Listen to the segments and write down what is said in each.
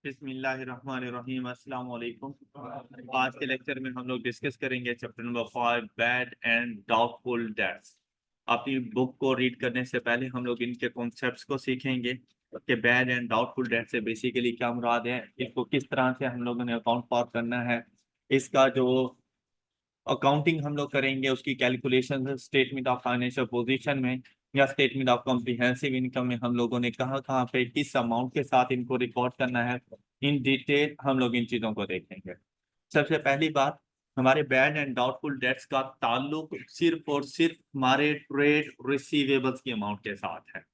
बिस्मिल्लाहिर्रहमानिर्रहीम अस्सलाम वालेकुम। आज के लेक्चर में हम लोग डिस्कस करेंगे chapter number 5 bad and doubtful debts. अपनी बुक को रीड करने से पहले हम लोग इनके कॉन्सेप्ट्स को सीखेंगे कि बैड एंड डाउटफुल डेट से बेसिकली क्या मुराद है, इसको किस तरह से हम लोगों ने अकाउंट फॉर करना है, इसका जो अकाउंटिंग हम लोग करेंगे उसकी calculation statement of financial position में या स्टेटमेंट ऑफ कॉम्प्रिहेंसिव इनकम में हम लोगों ने कहाँ कहाँ पे किस अमाउंट के साथ इनको रिकॉर्ड करना है, इन डिटेल हम लोग इन चीजों को देखेंगे। सबसे पहली बात, हमारे बैड एंड डाउटफुल डेट्स का ताल्लुक सिर्फ और सिर्फ हमारे ट्रेड रिसीवेबल्स की अमाउंट के साथ है।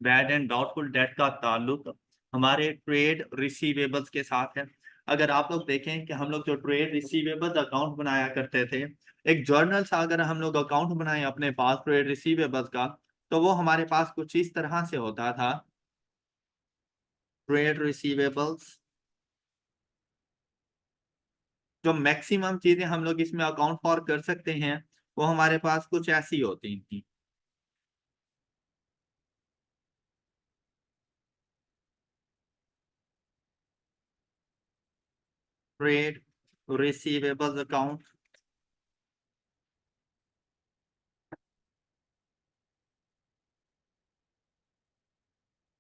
बैड एंड डाउटफुल डेट का ताल्लुक हमारे ट्रेड रिसीवेबल्स के साथ है। अगर आप लोग देखें कि हम लोग जो ट्रेड रिसीवेबल्स अकाउंट बनाया करते थे, एक जर्नल सा अगर हम लोग अकाउंट बनाए अपने पास ट्रेड रिसीवेबल्स का, तो वो हमारे पास कुछ इस तरह से होता था। ट्रेड रिसीवेबल्स जो मैक्सिमम चीजें हम लोग इसमें अकाउंट फॉर कर सकते हैं वो हमारे पास कुछ ऐसी होती थी। Trade receivables account,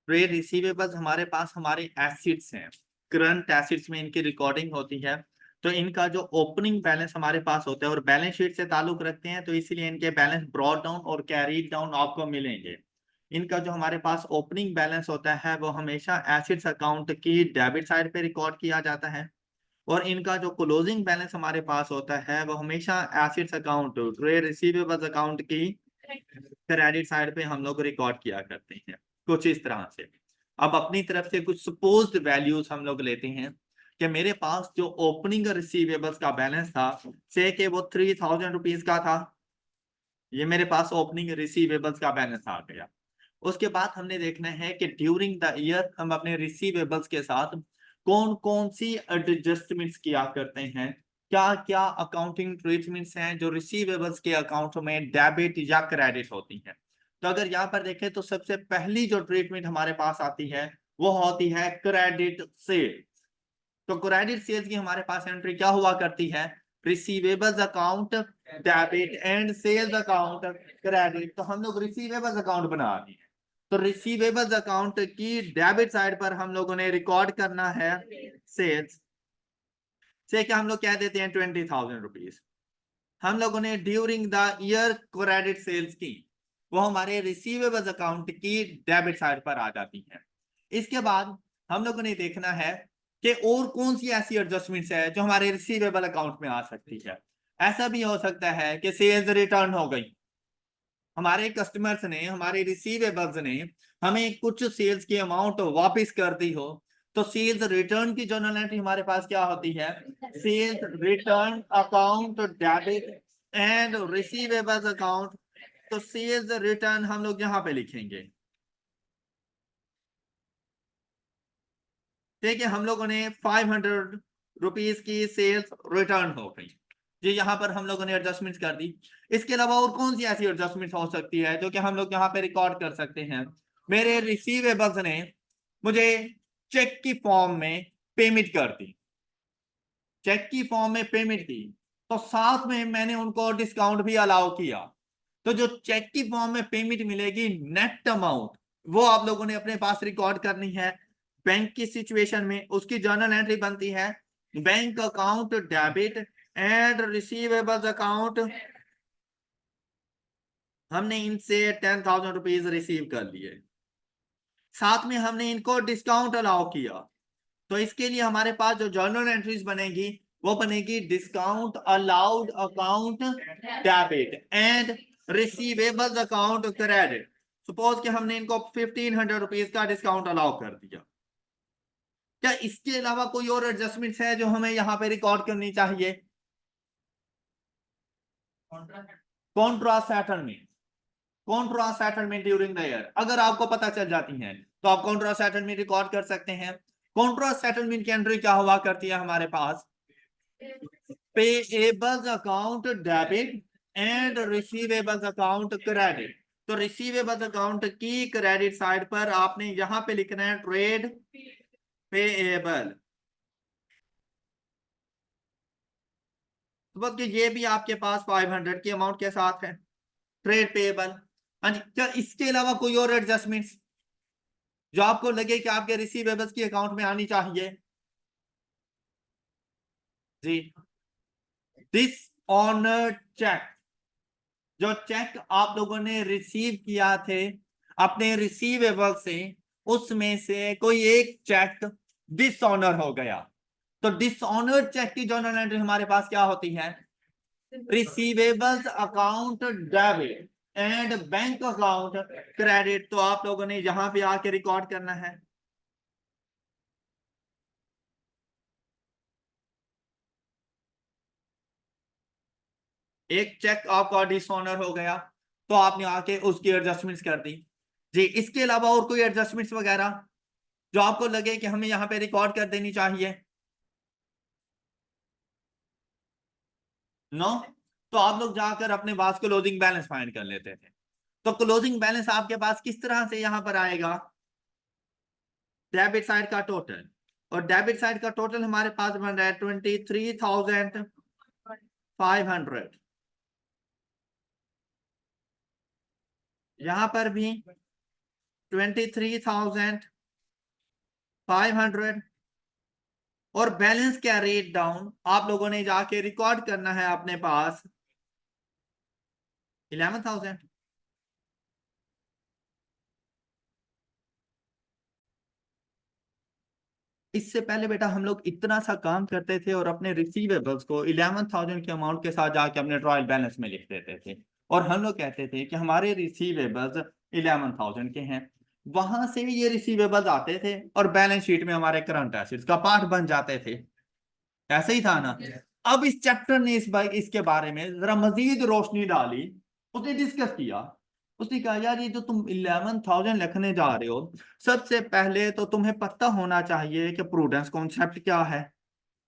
trade receivables हमारे पास हमारे एसिड्स हैं, करंट एसिड्स में इनकी रिकॉर्डिंग होती है। तो इनका जो ओपनिंग बैलेंस हमारे पास होता है और बैलेंस शीट से ताल्लुक रखते हैं, तो इसीलिए इनके बैलेंस ब्रॉट डाउन और कैरीड डाउन आपको मिलेंगे। इनका जो हमारे पास ओपनिंग बैलेंस होता है वो हमेशा एसिड्स अकाउंट की डेबिट साइड पे रिकॉर्ड किया जाता है, और इनका जो क्लोजिंग बैलेंस हमारे पास होता है वो हमेशा acids account trade receivables account की क्रेडिट साइड पे हम लोग रिकॉर्ड किया करते हैं, कुछ इस तरह से। अब अपनी तरफ से कुछ सपोज्ड वैल्यूज हम लोग लेते हैं कि मेरे पास जो ओपनिंग रिसीवेबल्स का बैलेंस था, से कि वो 3000 रुपीज का था। ये मेरे पास ओपनिंग रिसीवेबल्स का बैलेंस आ गया। उसके बाद हमने देखना है कि ड्यूरिंग द ईयर हम अपने रिसीवेबल्स के साथ कौन कौन सी एडजस्टमेंट्स किया करते हैं, क्या क्या अकाउंटिंग ट्रीटमेंट्स हैं जो रिसीवेबल्स के अकाउंट में डेबिट या क्रेडिट होती हैं। तो अगर यहाँ पर देखें तो सबसे पहली जो ट्रीटमेंट हमारे पास आती है वो होती है क्रेडिट सेल। तो क्रेडिट सेल्स की हमारे पास एंट्री क्या हुआ करती है, receivables account debit and sales account credit. तो हम लोग रिसीवेबल्स अकाउंट बना रहे हैं, तो रिसीवेबल्स अकाउंट की डेबिट साइड पर हम लोगों ने रिकॉर्ड करना है सेल्स, से क्या हम लोग कह देते हैं 20,000 रुपीज। हम लोगों ने during the year credit sales की, वो हमारे रिसीवेबल्स अकाउंट की डेबिट साइड पर आ जाती है। इसके बाद हम लोगों ने देखना है कि और कौन सी ऐसी एडजस्टमेंट्स है जो हमारे रिसीवेबल अकाउंट में आ सकती है। ऐसा भी हो सकता है कि सेल्स रिटर्न हो गई, हमारे कस्टमर्स ने, हमारे रिसीवेबल्स ने हमें कुछ सेल्स की अमाउंट वापस कर दी हो, तो सेल्स रिटर्न की जर्नल एंट्री हमारे पास क्या होती है, sales return account debit and receivables account. तो सेल्स रिटर्न हम लोग यहाँ पे लिखेंगे। ठीक है, हम लोगों ने 500 रुपीज की सेल्स रिटर्न हो गई, जी यहाँ पर हम लोगों ने एडजस्टमेंट कर दी। इसके अलावा और कौन सी ऐसी एडजस्टमेंट हो सकती है जो कि हम लोग यहाँ पे रिकॉर्ड कर सकते हैं। मेरे रिसीवेबल्स ने मुझे चेक की फॉर्म में पेमेंट कर दी, चेक की फॉर्म में पेमेंट की, तो साथ में मैंने उनको डिस्काउंट भी अलाउ किया। तो जो चेक की फॉर्म में पेमेंट मिलेगी नेट अमाउंट, वो आप लोगों ने अपने पास रिकॉर्ड करनी है। बैंक की सिचुएशन में उसकी जर्नल एंट्री बनती है bank account debit and receivables account. हमने इनसे 10,000 रुपीज रिसीव कर लिए, साथ में हमने इनको डिस्काउंट अलाउ किया। तो इसके लिए हमारे पास जो जर्नल एंट्रीज बनेगी वो बनेगी discount allowed account debit and receivables account credit. Suppose कि हमने इनको 1,500 रुपीज का डिस्काउंट अलाउ कर दिया। क्या इसके अलावा कोई और एडजस्टमेंट्स है जो हमें यहाँ पे रिकॉर्ड करनी चाहिए। Contra settlement, Contra settlement during the year अगर आपको पता चल जाती है तो आप कॉन्ट्रा सेटलमेंट रिकॉर्ड कर सकते हैं। कॉन्ट्रा सेटलमेंट की एंट्री क्या हुआ करती है हमारे पास, payables account debit and receivables account credit. तो रिसीवेबल्स अकाउंट की क्रेडिट साइड पर आपने यहां पे लिखना है ट्रेड पेएबल, तो कि ये भी आपके पास 500 की अमाउंट के साथ है, ट्रेड पेएबल। हाँ जी, क्या इसके अलावा कोई और एडजस्टमेंट्स जो आपको लगे कि आपके रिसीवेबल्स की अकाउंट में आनी चाहिए? जी, दिस ऑनर चेक, जो चेक आप लोगों ने रिसीव किया थे अपने रिसीवेबल से, उसमें से कोई एक चेक डिसऑनर हो गया, तो डिसऑनर चेक की जर्नल एंट्री हमारे पास क्या होती है? Receivables account debit and bank account credit. तो आप लोगों ने यहां पे आके रिकॉर्ड करना है। एक चेक आपका डिसऑनर हो गया, तो आपने आके उसकी एडजस्टमेंट्स कर दी। जी, इसके अलावा और कोई एडजस्टमेंट्स वगैरह जो आपको लगे कि हमें यहाँ पे रिकॉर्ड कर देनी चाहिए? नो? तो आप लोग जाकर अपने पास क्लोजिंग बैलेंस फाइंड कर लेते थे। तो क्लोजिंग बैलेंस आपके पास किस तरह से यहाँ पर आएगा? डेबिट साइड का टोटल, और डेबिट साइड का टोटल हमारे पास बन रहा है 23,500। यहां पर भी 23,500, और बैलेंस कैरीड डाउन आप लोगों ने जाके रिकॉर्ड करना है अपने पास 11,000। इससे पहले बेटा हम लोग इतना सा काम करते थे और अपने रिसीवेबल्स को 11,000 के अमाउंट के साथ जाके अपने ट्रायल बैलेंस में लिख देते थे, और हम लोग कहते थे कि हमारे रिसीवेबल्स 11,000 के हैं। वहां से ये रिसीवेबल्स आते थे और बैलेंस शीट में हमारे करंट एसेट्स का पार्ट बन जाते थे। ऐसे ही था ना? अब इस चैप्टर ने इसके बारे में जरा मजीद रोशनी डाली। उसने डिस्कस किया, उसने कहा यार ये जो तुम 11,000 लिखने जा रहे हो, सबसे पहले तो तुम्हें पता होना चाहिए कि प्रूडेंस कॉन्सेप्ट क्या है।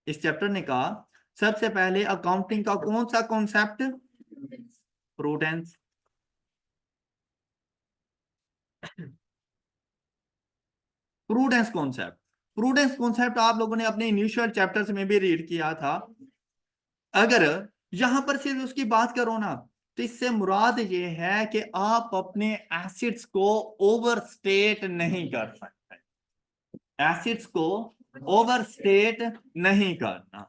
इस चैप्टर ने कहा सबसे पहले अकाउंटिंग का कौन सा concept? Prudence. Prudence concept, prudence concept आप लोगों ने अपने इनिशियल चैप्टर्स में भी रीड किया था। अगर यहां पर सिर्फ उसकी बात करो ना, तो इससे मुराद ये है कि आप अपने एसिड्स को ओवरस्टेट नहीं कर सकते, एसिड्स को ओवरस्टेट नहीं करना।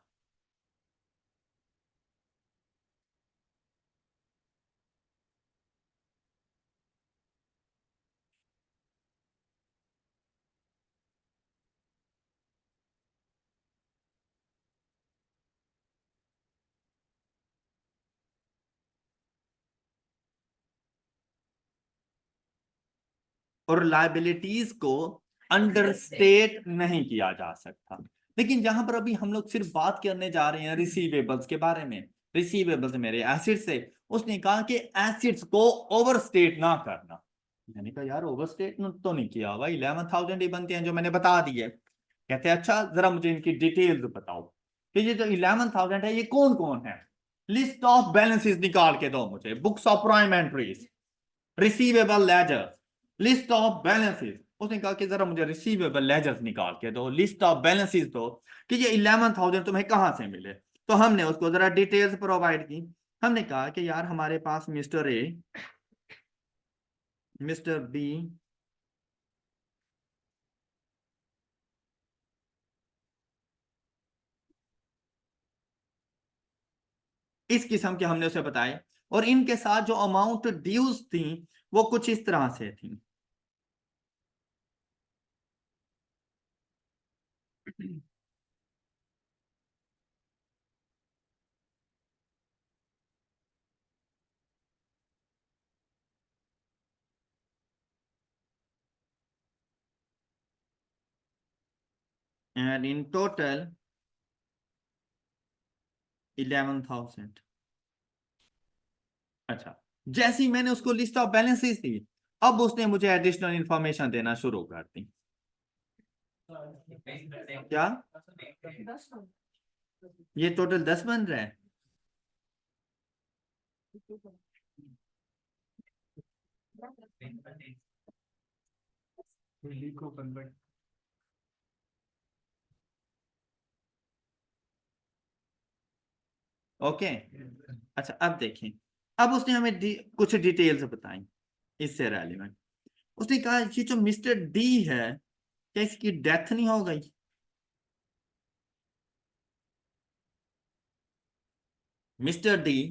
और लाइबिलिटीज को अंडरस्टेट नहीं किया जा सकता। लेकिन यहां पर अभी हम लोग सिर्फ बात करने जा रहे हैं रिसीवेबल्स के बारे में। रिसीवेबल्स मेरे एसिड से, उसने कहा कि एसिड्स को ओवरस्टेट ना करना। मैंने कहा यार ओवरस्टेट तो नहीं किया हुआ, 11,000 ही बनते हैं जो मैंने बता दिए। कहते हैं अच्छा जरा मुझे इनकी डिटेल्स बताओ कि ये जो 11,000 है ये कौन कौन है। लिस्ट ऑफ बैलेंसेस निकाल के दो मुझे, books of prime entries, receivable ledger, list of balances. उसने कहा कि जरा मुझे रिसीवेबल लेजर्स निकाल के दो, लिस्ट ऑफ बैलेंसेस दो, कि ये 11,000 तुम्हें कहां से मिले। तो हमने उसको जरा डिटेल्स प्रोवाइड की। हमने कहा कि यार हमारे पास मिस्टर ए, मिस्टर बी, इस किस्म के हमने उसे बताए, और इनके साथ जो अमाउंट ड्यूज थी वो कुछ इस तरह से थी। And in total 11,000। अच्छा, जैसे ही मैंने उसको लिस्ट ऑफ बैलेंसेस दी, अब उसने मुझे एडिशनल इंफॉर्मेशन देना शुरू कर दी। क्या ये टोटल 10 बन रहा है? ओके। अच्छा अब देखें, अब उसने हमें कुछ डिटेल्स बताई इससे रेलिवेंट। उसने कहा ये जो मिस्टर डी है, क्या इसकी डेथ नहीं हो गई? मिस्टर डी,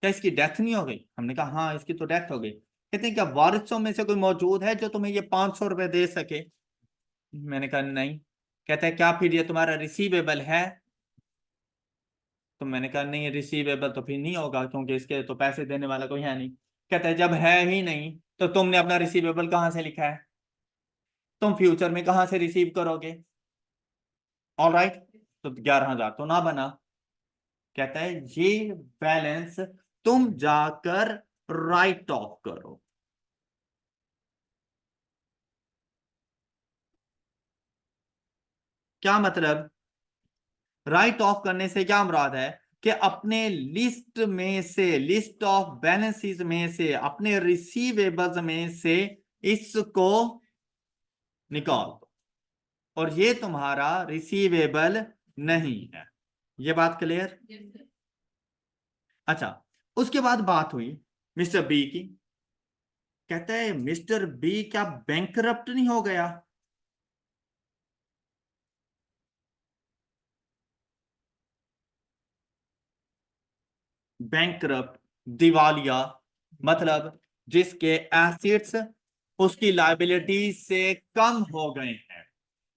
क्या इसकी डेथ नहीं हो गई? हमने कहा हाँ इसकी तो डेथ हो गई। कहते हैं क्या वारिसों में से कोई मौजूद है जो तुम्हें ये 500 रुपए दे सके? मैंने कहा नहीं। कहता है क्या फिर ये तुम्हारा रिसीवेबल है? तो मैंने कहा नहीं, रिसीवेबल तो फिर नहीं होगा क्योंकि इसके तो पैसे देने वाला कोई है नहीं। कहता है जब है ही नहीं तो तुमने अपना रिसीवेबल कहाँ से लिखा है? तुम फ्यूचर में कहाँ से रिसीव करोगे? ऑल राइट, तो 11,000 तो ना बना। कहता है ये बैलेंस तुम जाकर राइट ऑफ करो। क्या मतलब? राइट ऑफ करने से क्या मुराद है कि अपने लिस्ट में से, लिस्ट ऑफ बैलेंसेस में से, अपने रिसीवेबल्स में से इसको निकाल दो और ये तुम्हारा रिसीवेबल नहीं है। ये बात क्लियर? अच्छा, उसके बाद बात हुई मिस्टर बी की। कहता है मिस्टर बी क्या बैंकरप्ट नहीं हो गया? बैंकरप्ट, दिवालिया, मतलब जिसके एसेट्स उसकी लायबिलिटी से कम हो गए हैं।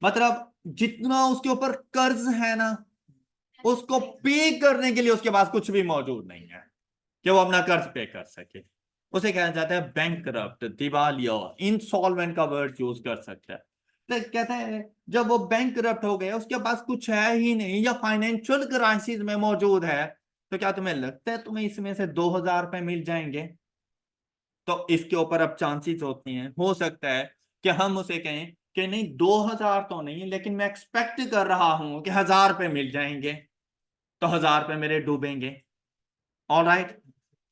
मतलब जितना उसके ऊपर कर्ज है ना, उसको पे करने के लिए उसके पास कुछ भी मौजूद नहीं है कि वो अपना कर्ज पे कर सके। उसे कहा जाता है बैंकरप्ट, दिवालिया, इंसॉल्वेंट का वर्ड यूज कर सकता है। तो कहता है जब वो बैंकरप्ट हो गया, उसके पास कुछ है ही नहीं या फाइनेंशियल क्राइसिस में मौजूद है, तो क्या तुम्हें लगता है तुम्हें इसमें से 2,000 रुपए मिल जाएंगे? तो इसके ऊपर अब चांसेस होते हैं, हो सकता है कि हम उसे कहें कि नहीं 2,000 तो नहीं, लेकिन मैं एक्सपेक्ट कर रहा हूं कि 1,000 रुपए मिल जाएंगे, तो 1,000 रुपए मेरे डूबेंगे। ऑल राइट,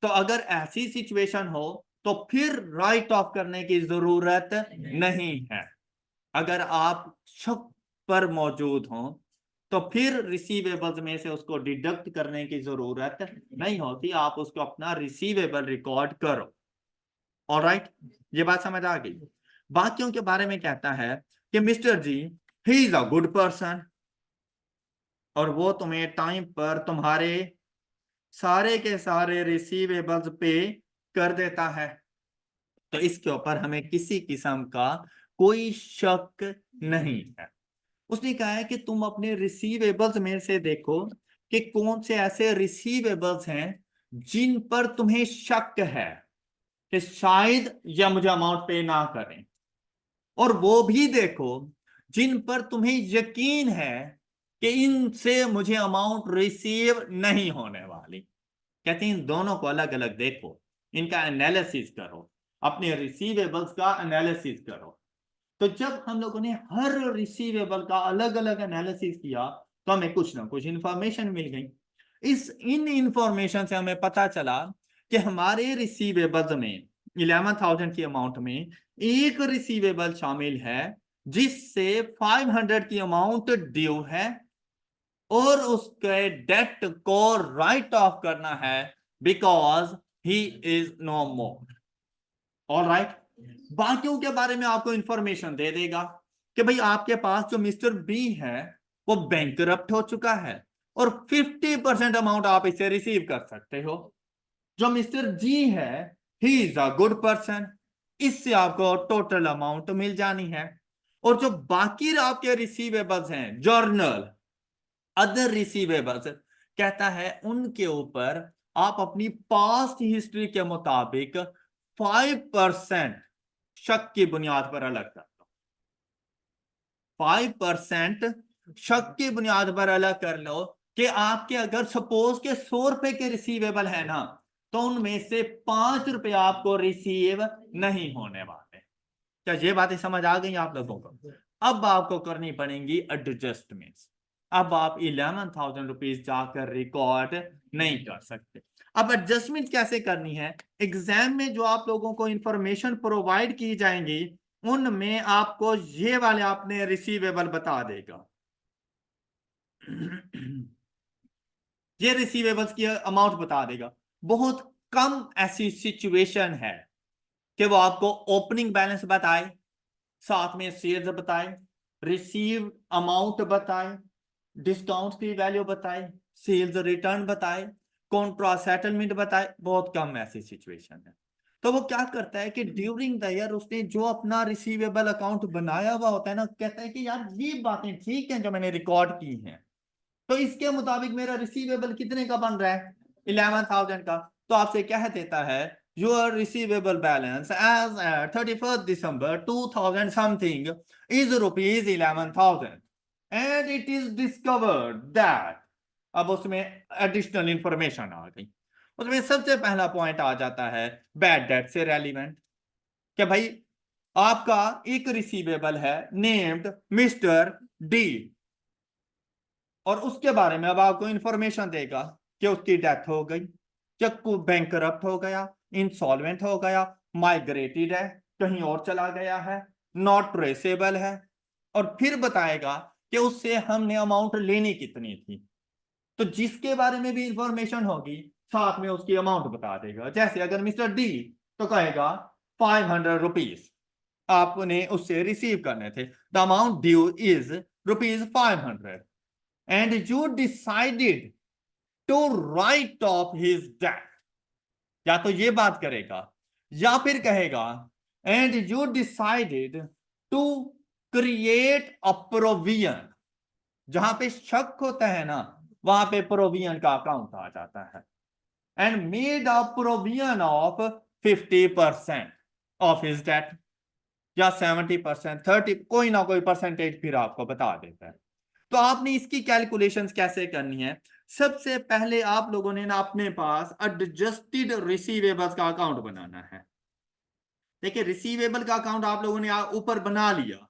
तो अगर ऐसी सिचुएशन हो तो फिर राइट ऑफ करने की जरूरत नहीं है। अगर आप शक पर मौजूद हो तो फिर रिसीवेबल्स में से उसको डिडक्ट करने की जरूरत नहीं होती, आप उसको अपना रिसीवेबल रिकॉर्ड करो। ऑलराइट, ये बात समझ आ गई? बाकियों के बारे में कहता है कि mister G, he is a good person और वो तुम्हें टाइम पर तुम्हारे सारे के सारे रिसीवेबल्स पे कर देता है, तो इसके ऊपर हमें किसी किस्म का कोई शक नहीं है। उसने कहा है कि तुम अपने रिसीवेबल्स में से देखो कि कौन से ऐसे रिसीवेबल्स हैं जिन पर तुम्हें शक है कि शायद यह मुझे अमाउंट पे ना करें, और वो भी देखो जिन पर तुम्हें यकीन है कि इनसे मुझे अमाउंट रिसीव नहीं होने वाली। कहते हैं इन दोनों को अलग अलग देखो, इनका एनालिसिस करो, अपने रिसीवेबल्स का एनालिसिस करो। तो जब हम लोगों ने हर रिसीवेबल का अलग अलग एनालिसिस किया तो हमें कुछ ना कुछ इंफॉर्मेशन मिल गई। इन इंफॉर्मेशन से हमें पता चला कि हमारे रिसीवेबल्स में 11,000 की अमाउंट में एक रिसीवेबल शामिल है जिससे 500 की अमाउंट ड्यू है और उसके डेट को राइट ऑफ करना है because he is no more. All right, बाकियों के बारे में आपको इंफॉर्मेशन दे देगा कि भाई आपके पास जो मिस्टर बी है वो बैंकरप्ट हो चुका है और 50% अमाउंट आप इसे रिसीव कर सकते हो। जो मिस्टर जी है, ही इज अ गुड पर्सन, इससे आपको टोटल अमाउंट मिल जानी है। और जो बाकी आपके रिसीवेबल्स हैं, जर्नल, अदर रिसीवेबल्स, कहता है उनके ऊपर आप अपनी पास्ट हिस्ट्री के मुताबिक 5% शक की बुनियाद पर अलग कर लो। 5% शक की बुनियाद पर अलग कर लो कि आपके अगर सपोज के 100 रुपए के रिसीवेबल है ना, तो उनमें से 5 रुपए आपको रिसीव नहीं होने वाले। क्या ये बातें समझ आ गई आप लोगों को? अब आपको करनी पड़ेंगी एडजस्टमेंट्स। अब आप 11,000 रुपीज जाकर रिकॉर्ड नहीं कर सकते। अब एडजस्टमेंट कैसे करनी है? एग्जाम में जो आप लोगों को इंफॉर्मेशन प्रोवाइड की जाएंगी उनमें आपको ये वाले आपने रिसीवेबल बता देगा। ये रिसीवेबल्स की अमाउंट बता देगा। बहुत कम ऐसी सिचुएशन है कि वो आपको ओपनिंग बैलेंस बताए, साथ में सेल्स बताए, रिसीव अमाउंट बताए, डिस्काउंट की वैल्यू बताए, सेल्स रिटर्न बताए, कॉन्ट्रा सेटलमेंट बताए। बहुत कम ऐसी सिचुएशन है। तो वो क्या करता है कि ड्यूरिंग द ईयर उसने जो अपना रिसीवेबल अकाउंट बनाया हुआ होता है ना, कहता है कि यार ये बातें ठीक हैं जो मैंने रिकॉर्ड की हैं, तो इसके मुताबिक मेरा रिसीवेबल कितने का बन रहा है, 11,000 का। तो आपसे कह देता है your receivable balance as 31st December 2000 something is rupees 11,000 and it is discovered that. अब उसमें एडिशनल इंफॉर्मेशन आ गई। उसमें सबसे पहला पॉइंट आ जाता है बैड डेट से रेलिवेंट, कि भाई आपका एक रिसीवेबल है नेम्ड मिस्टर डी, और उसके बारे में अब आपको इंफॉर्मेशन देगा कि उसकी डेथ हो गई, क्या बैंकरप्ट हो गया, इंसॉल्वेंट हो गया, माइग्रेटेड है, कहीं और चला गया है, नॉट ट्रेसेबल है, और फिर बताएगा कि उससे हमने अमाउंट लेनी कितनी थी। तो जिसके बारे में भी इंफॉर्मेशन होगी साथ में उसकी अमाउंट बता देगा। जैसे अगर मिस्टर डी तो कहेगा 500 रुपीज आपने उससे रिसीव करने थे, the amount due is ₹500 and you decided to write off his debt। या तो ये बात करेगा या फिर कहेगा and you decided to create a provision। जहां पे शक होता है ना वहां पे प्रोविजन का अकाउंट आ जाता है, and made a provision of 50% of his debt, या 70%, 30, कोई ना कोई परसेंटेज फिर आपको बता देता है। तो आपने इसकी कैलकुलेशंस कैसे करनी है? सबसे पहले आप लोगों ने ना अपने पास एडजस्टेड रिसीवेबल्स का अकाउंट बनाना है। देखिए रिसीवेबल का अकाउंट आप लोगों ने ऊपर बना लिया,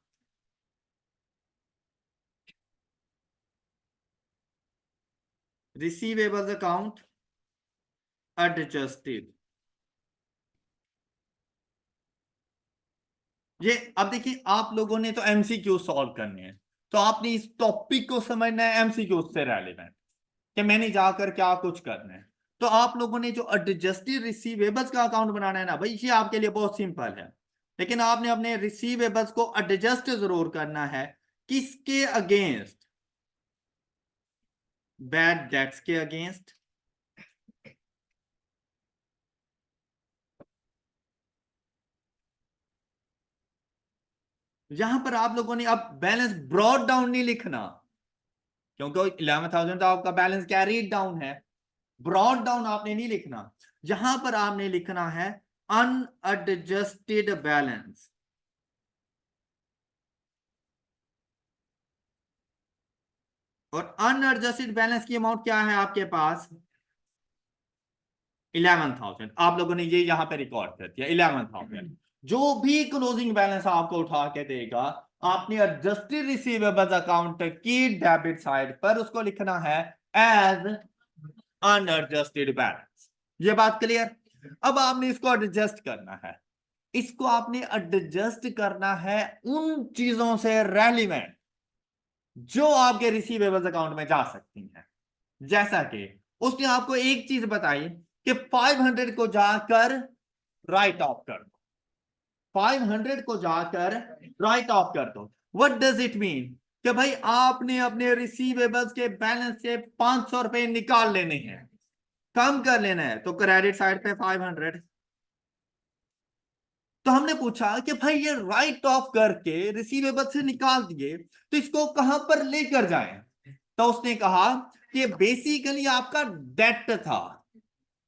रिसीवेबल्स अकाउंट एडजस्टेड। ये अब देखिए आप लोगों ने तो एमसीक्यू सॉल्व करने हैं, तो आपने इस टॉपिक को समझना है एमसीक्यू से रेलेवेंट, कि मैंने जाकर क्या कुछ करना है। तो आप लोगों ने जो एडजस्टेड रिसीवेबल्स का अकाउंट बनाना है ना भाई, ये आपके लिए बहुत सिंपल है, लेकिन आपने अपने रिसीवेबल्स को एडजस्ट जरूर करना है। किसके अगेंस्ट? बैड डेट्स के अगेंस्ट। यहां पर आप लोगों ने अब बैलेंस ब्रॉड डाउन नहीं लिखना, क्योंकि 11,000 तो आपका बैलेंस कैरीड डाउन है। ब्रॉड डाउन आपने नहीं लिखना, यहां पर आपने लिखना है अनएडजस्टेड बैलेंस। और अनएडजस्टेड बैलेंस की अमाउंट क्या है आपके पास? 11,000। आप लोगों ने ये यहां पे रिकॉर्ड कर दिया 11,000। जो भी क्लोजिंग बैलेंस आपको उठा के देगा, आपने एडजस्टेड रिसीवेबल्स अकाउंट की डेबिट साइड पर उसको लिखना है एज अनएडजस्टेड बैलेंस। ये बात क्लियर? अब आपने इसको एडजस्ट करना है, इसको आपने एडजस्ट करना है उन चीजों से रेलिवेंट जो आपके रिसीवेबल्स अकाउंट में जा सकती हैं। जैसा कि उसने आपको एक चीज बताई कि 500 को जाकर राइट ऑफ कर दो, 500 को जाकर राइट ऑफ कर दो। What does it mean? कि भाई आपने अपने रिसीवेबल्स के बैलेंस से 500 रुपए निकाल लेने हैं, कम कर लेना है, तो क्रेडिट साइड पे 500। तो हमने पूछा कि भाई ये राइट ऑफ करके रिसीवेबल से निकाल दिए तो इसको कहां पर लेकर जाएं? तो उसने कहा कि बेसिकली आपका डेट था,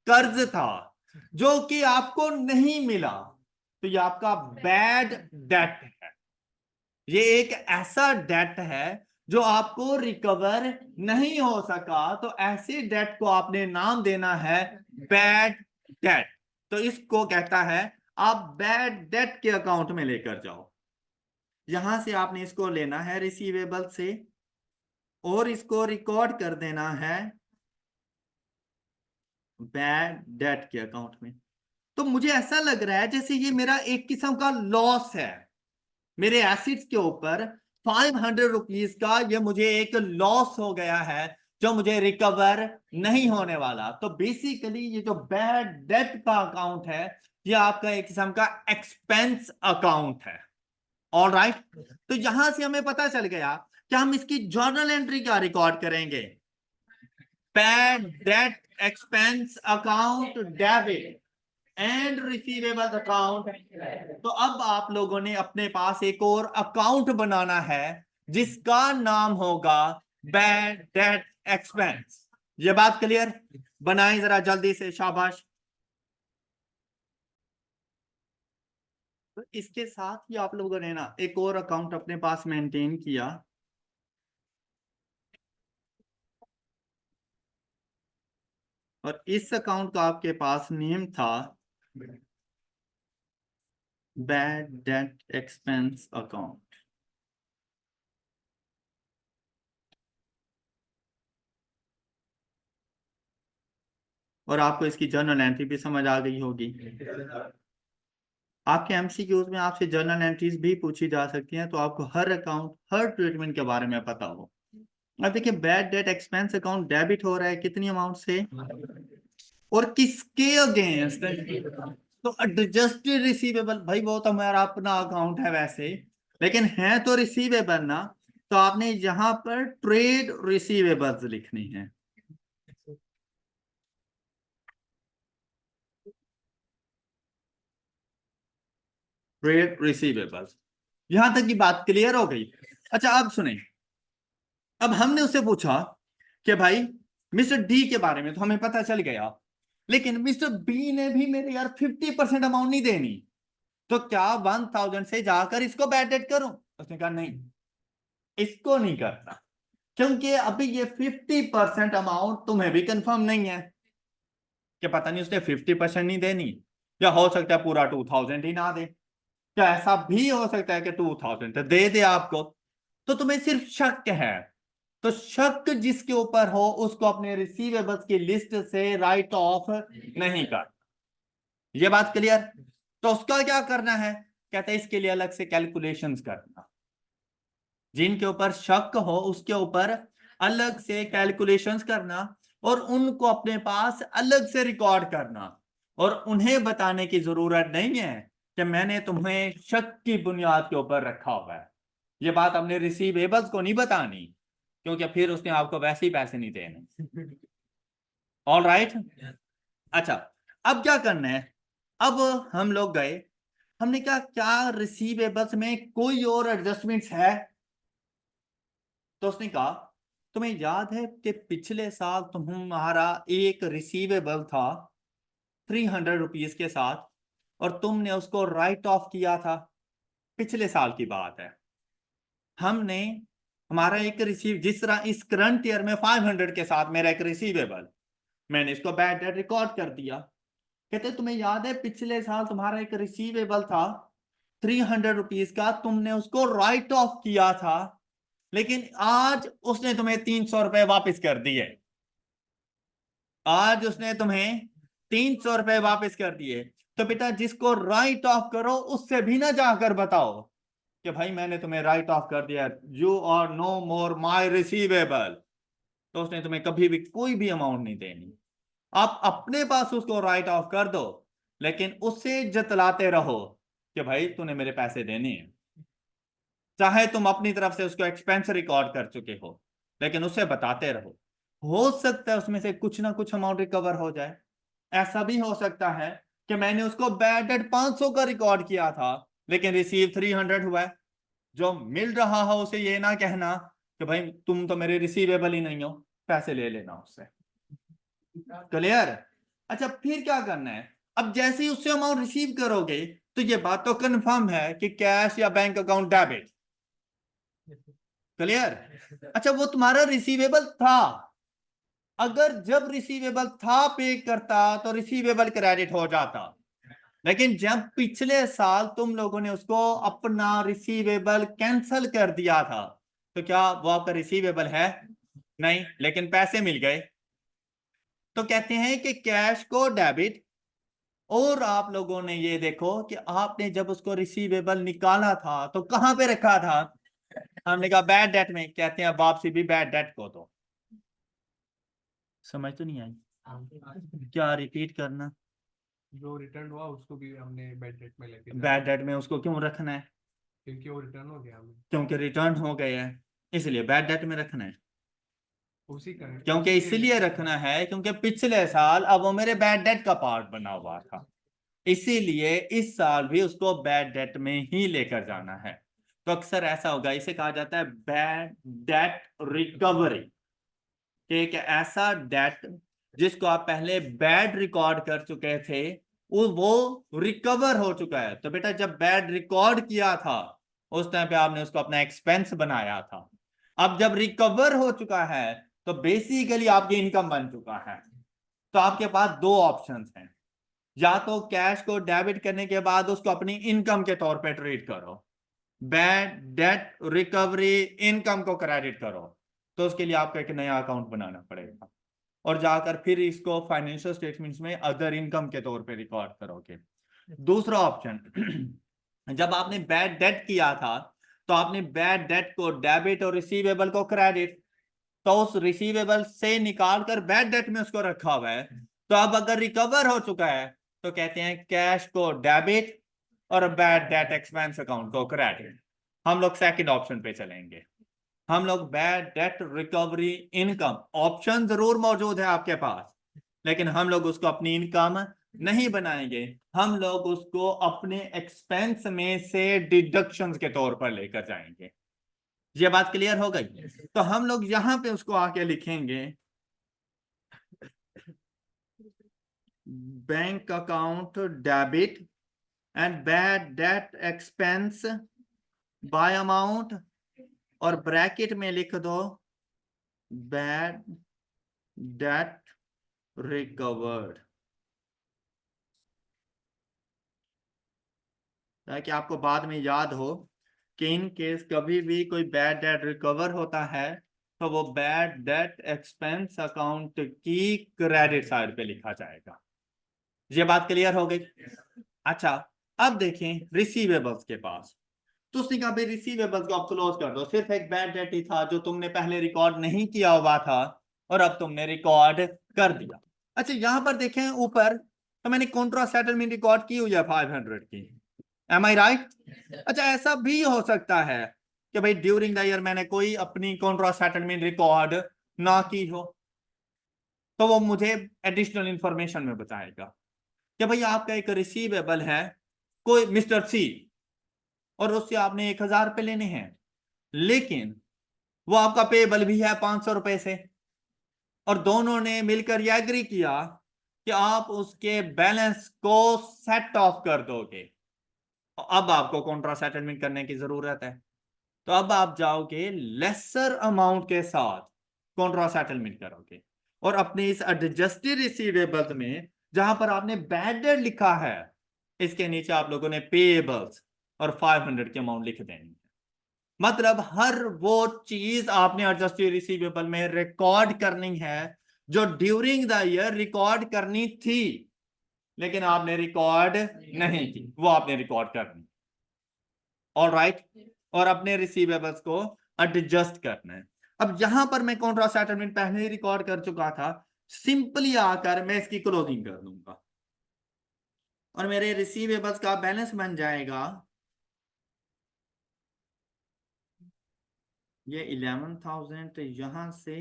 कर्ज था, जो कि आपको नहीं मिला, तो ये आपका बैड डेट है। ये एक ऐसा डेट है जो आपको रिकवर नहीं हो सका, तो ऐसे डेट को आपने नाम देना है बैड डेट। तो इसको कहता है आप बैड डेट के अकाउंट में लेकर जाओ। यहां से आपने इसको लेना है रिसीवेबल से और इसको रिकॉर्ड कर देना है बैड डेट के अकाउंट में। तो मुझे ऐसा लग रहा है जैसे ये मेरा एक किस्म का लॉस है, मेरे एसिड्स के ऊपर 500 रुपीज का ये मुझे एक लॉस हो गया है, जो मुझे रिकवर नहीं होने वाला। तो बेसिकली ये जो बैड डेट का अकाउंट है, ये आपका एक किस्म का एक्सपेंस अकाउंट है। ऑल राइट, तो यहां से हमें पता चल गया कि हम इसकी जर्नल एंट्री क्या रिकॉर्ड करेंगे, bad debt expense account debit and receivable account. तो अब आप लोगों ने अपने पास एक और अकाउंट बनाना है जिसका नाम होगा बैड डेट एक्सपेंस। ये बात क्लियर? बनाएं जरा जल्दी से, शाबाश। तो इसके साथ ही आप लोगों ने ना एक और अकाउंट अपने पास मेंटेन किया, और इस अकाउंट का आपके पास नेम था बैड डेट एक्सपेंस अकाउंट। और आपको इसकी जर्नल एंट्री भी समझ आ गई होगी। आपके एमसीक्यूज में आपसे जर्नल एंट्रीज भी पूछी जा सकती हैं, तो आपको हर अकाउंट, हर ट्रीटमेंट के बारे में पता हो। अब देखिए, bad debt expense account debit हो रहा है कितनी अमाउंट से और किसके अगेंस्ट? तो एडजस्टेड रिसीवेबल, भाई वो तो हमारा अपना अकाउंट है वैसे, लेकिन है तो रिसीवेबल ना, तो आपने यहां पर ट्रेड रिसीवेबल्स लिखनी है। Trade receivables. यहां तक की बात क्लियर हो गई? अच्छा, अब सुने, अब हमने उससे पूछा कि भाई मिस्टर डी के बारे में तो हमें पता चल गया, लेकिन मिस्टर बी ने भी मेरे यार 50% अमाउंट नहीं देनी, तो क्या 1000 से जाकर इसको बैड डेट करूं? उसने कहा नहीं, इसको नहीं करना, क्योंकि अभी ये 50% अमाउंट तुम्हें भी कंफर्म नहीं है कि पता नहीं उसने 50% नहीं देनी, या हो सकता है पूरा 2000 ही ना दे, क्या ऐसा भी हो सकता है कि 2000 तो दे दे आपको। तो तुम्हें सिर्फ शक है, तो शक जिसके ऊपर हो उसको अपने रिसीवेबल्स की लिस्ट से राइट ऑफ नहीं कर। ये बात क्लियर? तो उसका क्या करना है? कहते हैं इसके लिए अलग से कैलकुलेशंस करना, जिनके ऊपर शक हो उसके ऊपर अलग से कैलकुलेशंस करना, और उनको अपने पास अलग से रिकॉर्ड करना, और उन्हें बताने की जरूरत नहीं है कि मैंने तुम्हें शक की बुनियाद के ऊपर रखा हुआ है। ये बात हमने रिसीवेबल्स को नहीं बतानी, क्योंकि फिर उसने आपको वैसे ही पैसे नहीं देने। All right? अच्छा, अब क्या करना है? अब हम लोग गए, हमने कहा क्या रिसीवेबल्स में कोई और एडजस्टमेंट्स है? तो उसने कहा तुम्हें याद है कि पिछले साल तुम्हारा एक रिसीवेबल था 300 रुपीज के साथ, और तुमने उसको राइट ऑफ किया था। पिछले साल की बात है। हमने हमारा एक रिसीव, जिस तरह इस करंट ईयर में 500 के साथ मेरा एक रिसीवेबल, मैंने इसको बैड डेट रिकॉर्ड कर दिया। कहते तुम्हें याद है पिछले साल तुम्हारा एक रिसीवेबल था 300 रुपीज का, तुमने उसको राइट ऑफ किया था, लेकिन आज उसने तुम्हें 300 रुपए वापस कर दिए। आज उसने तुम्हें 300 रुपए वापस कर दिए। तो बेटा जिसको राइट ऑफ करो उससे भी ना जाकर बताओ कि भाई मैंने तुम्हें राइट ऑफ कर दिया, you are no more my receivable. तो उसने तुम्हें कभी भी कोई भी अमाउंट नहीं देनी। आप अपने पास उसको राइट ऑफ कर दो, लेकिन उससे जतलाते रहो कि भाई तूने मेरे पैसे देने हैं। चाहे तुम अपनी तरफ से उसको एक्सपेंस रिकॉर्ड कर चुके हो, लेकिन उसे बताते रहो। हो सकता है उसमें से कुछ ना कुछ अमाउंट रिकवर हो जाए। ऐसा भी हो सकता है कि मैंने उसको बैड डेट 500 का रिकॉर्ड किया था, लेकिन रिसीव 300 हुआ है। जो मिल रहा हो उसे ये ना कहना कि भाई तुम तो मेरे रिसीवेबल ही नहीं हो, पैसे ले लेना उससे। क्लियर? अच्छा, फिर क्या करना है? अब जैसे ही उससे अमाउंट रिसीव करोगे, तो ये बात तो कंफर्म है कि कैश या बैंक अकाउंट डेबिट। क्लियर? अच्छा, वो तुम्हारा रिसीवेबल था, अगर जब रिसीवेबल था पे करता तो रिसीवेबल क्रेडिट हो जाता, लेकिन जब पिछले साल तुम लोगों ने उसको अपना रिसीवेबल कैंसल कर दिया था, तो क्या वो आपका रिसीवेबल है? नहीं, लेकिन पैसे मिल गए। तो कहते हैं कि कैश को डेबिट, और आप लोगों ने ये देखो कि आपने जब उसको रिसीवेबल निकाला था तो कहां पे रखा था? हमने कहा बैड डेट में। कहते हैं वापसी भी बैड डेट को दो। समझ तो नहीं आई? क्या रिपीट करना? जो रिटर्न हुआ उसको भी हमने बैड डेट में लेके बैड डेट में उसको क्यों रखना है? क्योंकि वो रिटर्न हो गया हमें। क्योंकि रिटर्न हो गया है, इसलिए बैड डेट में रखना है। उसी का क्योंकि इसलिए रखना है क्योंकि पिछले साल अब वो मेरे बैड डेट का पार्ट बना हुआ था, इसीलिए इस साल भी उसको बैड डेट में ही लेकर जाना है। तो अक्सर ऐसा होगा, इसे कहा जाता है बैड डेट रिकवरी। एक ऐसा डेट जिसको आप पहले बैड रिकॉर्ड कर चुके थे, वो रिकवर हो चुका है। तो बेटा जब बैड रिकॉर्ड किया था उस टाइम पे आपने उसको अपना एक्सपेंस बनाया था। अब जब रिकवर हो चुका है तो बेसिकली आपकी इनकम बन चुका है। तो आपके पास दो ऑप्शंस हैं, या तो कैश को डेबिट करने के बाद उसको अपनी इनकम के तौर पे ट्रीट करो, बैड डेट रिकवरी इनकम को क्रेडिट करो, तो उसके लिए आपको एक नया अकाउंट बनाना पड़ेगा और जाकर फिर इसको फाइनेंशियल स्टेटमेंट्स में अदर इनकम के तौर पे रिकॉर्ड करोगे। दूसरा ऑप्शन, जब आपने बैड डेट किया था तो आपने बैड डेट को डेबिट और रिसीवेबल को क्रेडिट, तो उस रिसीवेबल से निकाल कर बैड डेट में उसको रखा हुआ है। तो अब अगर रिकवर हो चुका है तो कहते हैं कैश को डेबिट और बैड डेट एक्सपेंस अकाउंट को क्रेडिट। हम लोग सेकंड ऑप्शन पे चलेंगे, हम लोग bad debt recovery income option जरूर मौजूद है आपके पास, लेकिन हम लोग उसको अपनी इनकम नहीं बनाएंगे, हम लोग उसको अपने एक्सपेंस में से डिडक्शंस के तौर पर लेकर जाएंगे। ये बात क्लियर हो गई? तो हम लोग यहां पे उसको आके लिखेंगे bank account debit and bad debt expense bye amount, और ब्रैकेट में लिख दो बैड डेट रिकवर्ड, ताकि आपको बाद में याद हो कि इन केस कभी भी कोई बैड डेट रिकवर होता है तो वो बैड डेट एक्सपेंस अकाउंट की क्रेडिट साइड पे लिखा जाएगा। ये बात क्लियर हो गई? अच्छा, अब देखें रिसीवेबल्स के पास। तो उसने कहा भाई रिसीवेबल्स को आप क्लोज कर दो, सिर्फ एक बैड डेट ही था जो तुमने पहले रिकॉर्ड नहीं किया हुआ था और अब तुमने रिकॉर्ड कर दिया। अच्छा यहां पर देखें ऊपर, तो मैंने कॉन्ट्रा सेटलमेंट रिकॉर्ड की हुई है 500 की, एम आई राइट? अच्छा ऐसा भी हो सकता है कि भाई ड्यूरिंग द ईयर मैंने कोई अपनी कॉन्ट्रा सेटलमेंट रिकॉर्ड ना की हो, तो वो मुझे एडिशनल इंफॉर्मेशन में बताएगा कि भाई आपका एक रिसीवेबल है कोई मिस्टर सी, और उससे आपने 1000 रुपए लेने हैं, लेकिन वो आपका पेबल भी है 500 रुपए से, और दोनों ने मिलकर यह एग्री किया कि आप उसके बैलेंस को सेट ऑफ कर दोगे। अब आपको कॉन्ट्रा सेटलमेंट करने की जरूरत है, तो अब आप जाओगे लेसर अमाउंट के साथ कॉन्ट्रा सेटलमेंट करोगे, और अपने इस एडजस्टेड रिसीवेबल्स में जहां पर आपने बैड डेट लिखा है इसके नीचे आप लोगों ने पेएबल्स और 500 की अमाउंट लिख देनी है। मतलब हर वो चीज आपने एडजस्टेड रिसीवेबल में रिकॉर्ड करनी है जो ड्यूरिंग द ईयर रिकॉर्ड करनी थी लेकिन आपने रिकॉर्ड नहीं की, वो आपने रिकॉर्ड करनी। ऑल राइट, और अपने रिसीवेबल्स को एडजस्ट करना है। अब यहां पर मैं कॉन्ट्रा सेटलमेंट पहले ही रिकॉर्ड कर चुका था, सिंपली आकर मैं इसकी क्लोजिंग कर दूंगा और मेरे रिसीवेबल्स का बैलेंस बन जाएगा ये 11,000, यहां से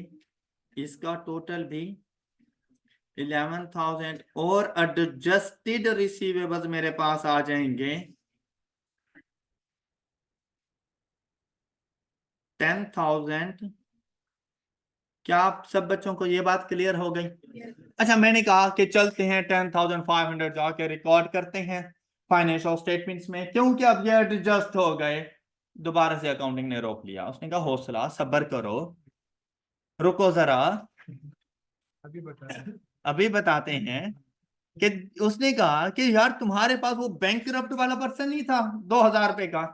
इसका टोटल भी 11,000 और एडजस्टेड रिसीवेबल्स मेरे पास आ जाएंगे 10,000। क्या आप सब बच्चों को ये बात क्लियर हो गई? अच्छा मैंने कहा कि चलते हैं 10,500 जाके रिकॉर्ड करते हैं फाइनेंशियल स्टेटमेंट्स में, क्योंकि अब ये एडजस्ट हो गए। दोबारा से अकाउंटिंग ने रोक लिया, उसने कहा हौसला सब्र करो, रुको जरा, अभी बताते हैं कि उसने कहा कि यार तुम्हारे पास वो बैंकरप्ट वाला पर्सन नहीं था 2,000 रुपए का,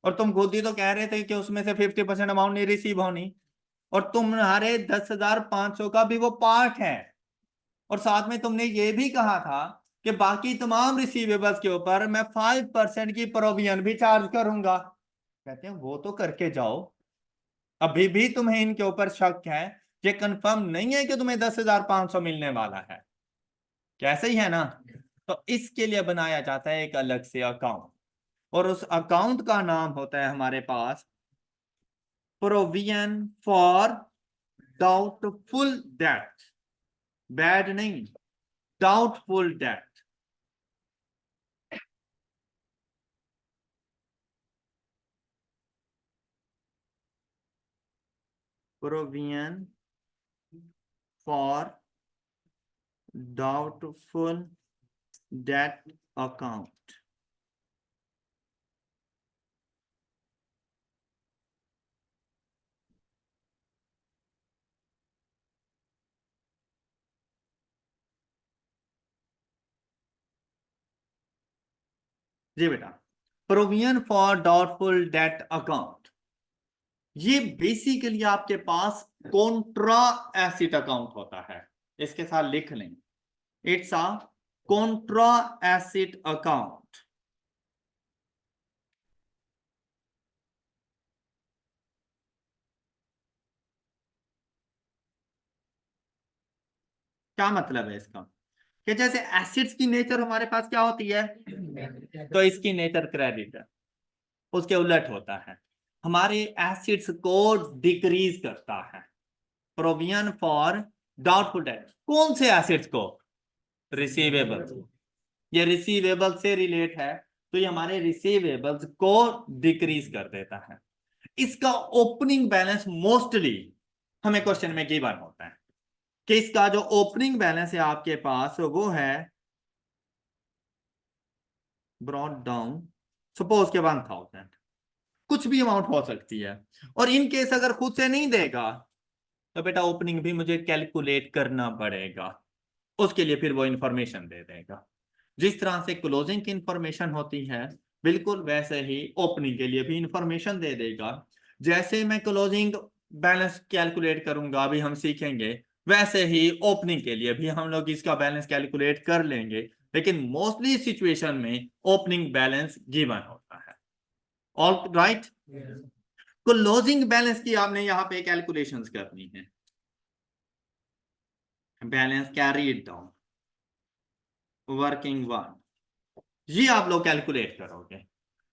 और तुम खुद ही तो कह रहे थे कि उसमें से 50% अमाउंट नहीं रिसीव होनी, और तुम्हारे 10,500 का भी वो पार्ट है, और साथ में तुमने ये भी कहा था कि बाकी तमाम रिसीवेबल्स के ऊपर मैं 5% की प्रोविजन भी चार्ज करूंगा। कहते हैं वो तो करके जाओ, अभी भी तुम्हें इनके ऊपर शक है ये कंफर्म नहीं है कि तुम्हें 10,500 मिलने वाला है, कैसे ही है ना। तो इसके लिए बनाया जाता है एक अलग से अकाउंट, और उस अकाउंट का नाम होता है हमारे पास provision for doubtful debt. Bad नहीं, doubtful debt. Provision for doubtful debt account. जी बेटा, provision for doubtful debt account, ये बेसिकली आपके पास कॉन्ट्रा एसिड अकाउंट होता है। इसके साथ लिख लें, it's a Contra acid account. क्या मतलब है इसका, कि जैसे एसिड्स की नेचर हमारे पास क्या होती है, तो इसकी नेचर क्रेडिट है, उसके उलट होता है, हमारे एसिड्स को डिक्रीज करता है। प्रोविजन फॉर डाउटफुल डेट, कौन से एसिड्स को, रिसीवेबल्स। ये रिसीवेबल से रिलेट है, तो ये हमारे रिसीवेबल्स को डिक्रीज कर देता है। इसका ओपनिंग बैलेंस मोस्टली हमें क्वेश्चन में गिवन होता है कि इसका जो ओपनिंग बैलेंस है आपके पास वो है ब्रॉट डाउन, सपोज के 1,000, कुछ भी अमाउंट हो सकती है। और इन केस अगर खुद से नहीं देगा तो बेटा ओपनिंग भी मुझे कैलकुलेट करना पड़ेगा, उसके लिए फिर वो इंफॉर्मेशन दे देगा। जिस तरह से क्लोजिंग की इंफॉर्मेशन होती है, बिल्कुल वैसे ही ओपनिंग के लिए भी इंफॉर्मेशन दे देगा। जैसे मैं क्लोजिंग बैलेंस कैलकुलेट करूंगा अभी हम सीखेंगे, वैसे ही ओपनिंग के लिए भी हम लोग इसका बैलेंस कैलकुलेट कर लेंगे, लेकिन मोस्टली सिचुएशन में ओपनिंग बैलेंस गिवन होता है। ऑल राइट, क्लोजिंग बैलेंस की आपने यहाँ पे कैलकुलेशंस करनी है। Balance carried down, working one, ये आप लोग कैलकुलेट करोगे,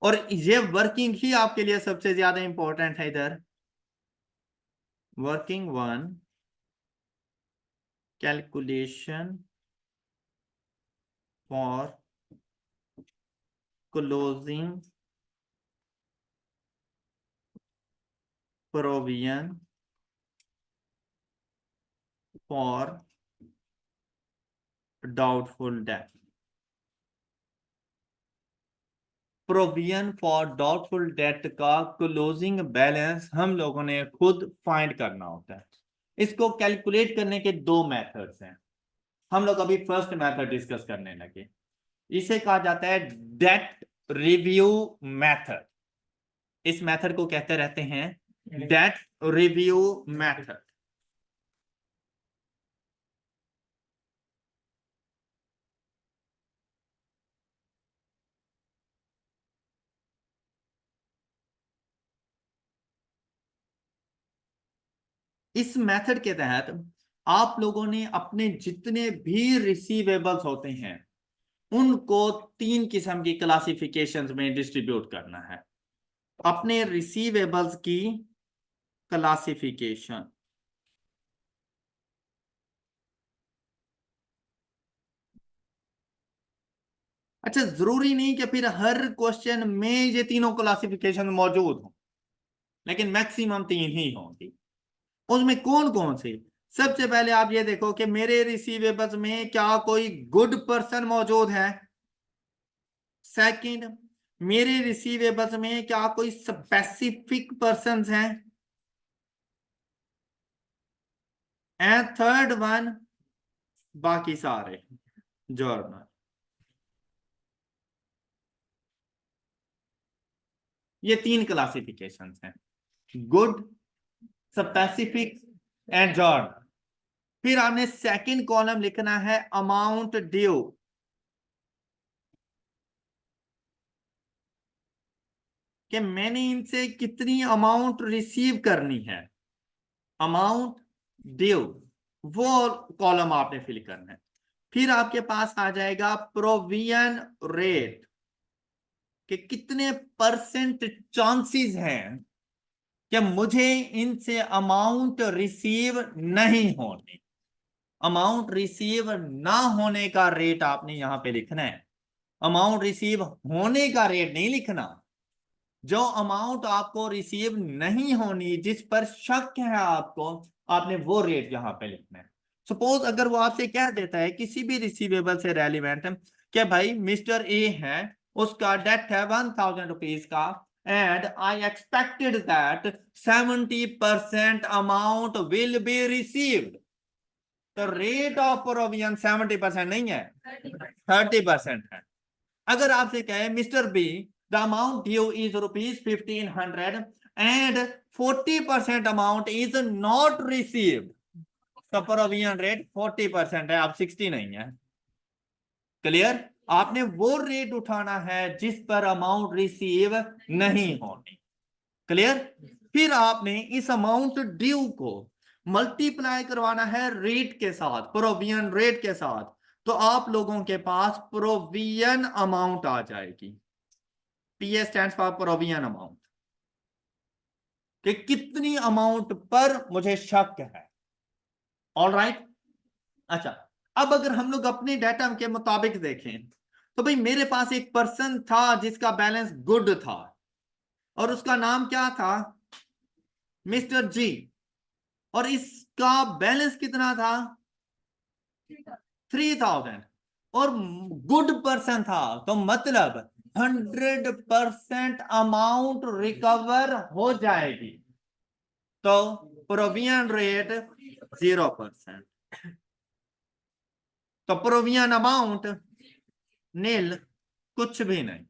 और ये वर्किंग ही आपके लिए सबसे ज्यादा इंपॉर्टेंट है। इधर working one calculation for closing provision for doubtful debt. Provision for doubtful date का क्लोजिंग बैलेंस हम लोगों ने खुद फाइंड करना होता है। इसको कैलकुलेट करने के दो मेथड्स हैं, हम लोग अभी फर्स्ट मेथड डिस्कस करने लगे। इसे कहा जाता है डेट रिव्यू मेथड। इस मेथड को कहते रहते हैं डेट रिव्यू मेथड। इस मेथड के तहत आप लोगों ने अपने जितने भी रिसीवेबल्स होते हैं उनको तीन किस्म की क्लासिफिकेशंस में डिस्ट्रीब्यूट करना है। अपने रिसीवेबल्स की क्लासिफिकेशन, अच्छा जरूरी नहीं कि फिर हर क्वेश्चन में ये तीनों क्लासिफिकेशन मौजूद हो, लेकिन मैक्सिमम तीन ही होंगी। उसमें कौन कौन से, सबसे पहले आप ये देखो कि मेरे रिसीवेबल्स में क्या कोई गुड पर्सन मौजूद है। सेकंड, मेरे रिसीवेबल्स में क्या कोई स्पेसिफिक पर्संस हैं। एंड थर्ड वन, बाकी सारे जर्नल। ये तीन क्लासिफिकेशंस हैं, गुड, स्पेसिफिक एंड जर्नल। फिर आपने सेकंड कॉलम लिखना है अमाउंट ड्यू, कि मैंने इनसे कितनी अमाउंट रिसीव करनी है। अमाउंट ड्यू, वो कॉलम आपने फिल करना है। फिर आपके पास आ जाएगा प्रोविजन रेट, कि कितने परसेंट चांसेस हैं कि मुझे इनसे अमाउंट रिसीव नहीं होने। अमाउंट रिसीव ना होने का रेट आपने यहां पे लिखना है, अमाउंट रिसीव होने का रेट नहीं लिखना। जो अमाउंट आपको रिसीव नहीं होनी, जिस पर शक है आपको, आपने वो रेट यहां पे लिखना है। सपोज अगर वो आपसे कह देता है किसी भी रिसीवेबल से रेलिवेंट है कि भाई मिस्टर ए है, उसका डेट है 1000 रुपीज का, and I expected that 70% amount will be received. तो रेट ऑफ प्रोविजन 70% नहीं है, 30% है। अगर आपसे कहे mister be the amount due is ₹1500 and 40% amount is not received, तो प्रोविजन रेट 40% है, आप 60 नहीं है। क्लियर? आपने वो रेट उठाना है जिस पर अमाउंट रिसीव नहीं होनी। क्लियर? फिर आपने इस अमाउंट ड्यू को मल्टीप्लाई करवाना है रेट के साथ, प्रोविजन रेट के साथ। तो आप लोगों के पास प्रोविजन अमाउंट आ जाएगी। पीए स्टैंड्स फॉर प्रोविजन अमाउंट, कि कितनी अमाउंट पर मुझे शक है। All right. अच्छा, अब अगर हम लोग अपने डाटा के मुताबिक देखें, तो भाई मेरे पास एक पर्सन था जिसका बैलेंस गुड था, और उसका नाम क्या था? मिस्टर जी। और इसका बैलेंस कितना था? 3000। और गुड पर्सन था, तो मतलब 100% अमाउंट रिकवर हो जाएगी। तो प्रोविजन रेट 0%। तो प्रोविजन अमाउंट नील, कुछ भी नहीं।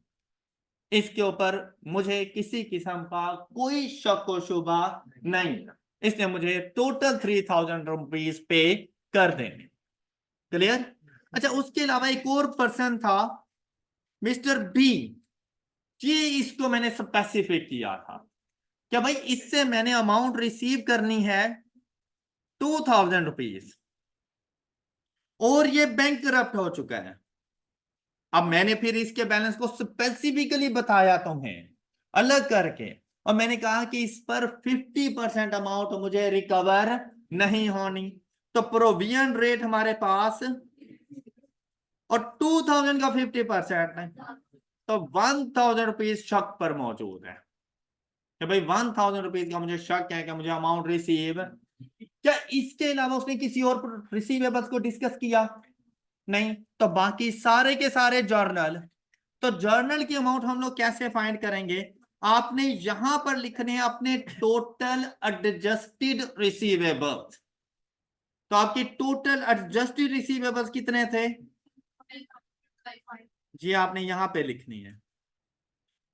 इसके ऊपर मुझे किसी किस्म का कोई शक व शुबा नहीं, इसने मुझे टोटल 3000 रुपीज पे कर देने। क्लियर? अच्छा, उसके अलावा एक और पर्सन था मिस्टर बी। ये इसको मैंने स्पेसिफिक किया था क्या भाई इससे मैंने अमाउंट रिसीव करनी है 2000 रुपीज, और ये बैंक करप्ट हो चुका है। अब मैंने फिर इसके बैलेंस को स्पेसिफिकली बताया तुम्हें अलग करके, और मैंने कहा कि इस पर 50% अमाउंट मुझे रिकवर नहीं होनी। तो प्रोविजन रेट हमारे पास, और 2000 का 50% है, तो 1000 रुपीज शक पर मौजूद है कि भाई 1000 रुपीज का मुझे शक है कि मुझे अमाउंट रिसीव। क्या इसके अलावा उसने किसी और रिसीवेबल्स को डिस्कस किया? नहीं। तो बाकी सारे के सारे जर्नल। तो जर्नल की अमाउंट हम लोग कैसे फाइंड करेंगे? आपने यहां पर लिखने हैं अपने टोटल एडजस्टेड रिसीवेबल्स। तो आपकी टोटल एडजस्टेड रिसीवेबल्स कितने थे? जी आपने यहां पे लिखनी है।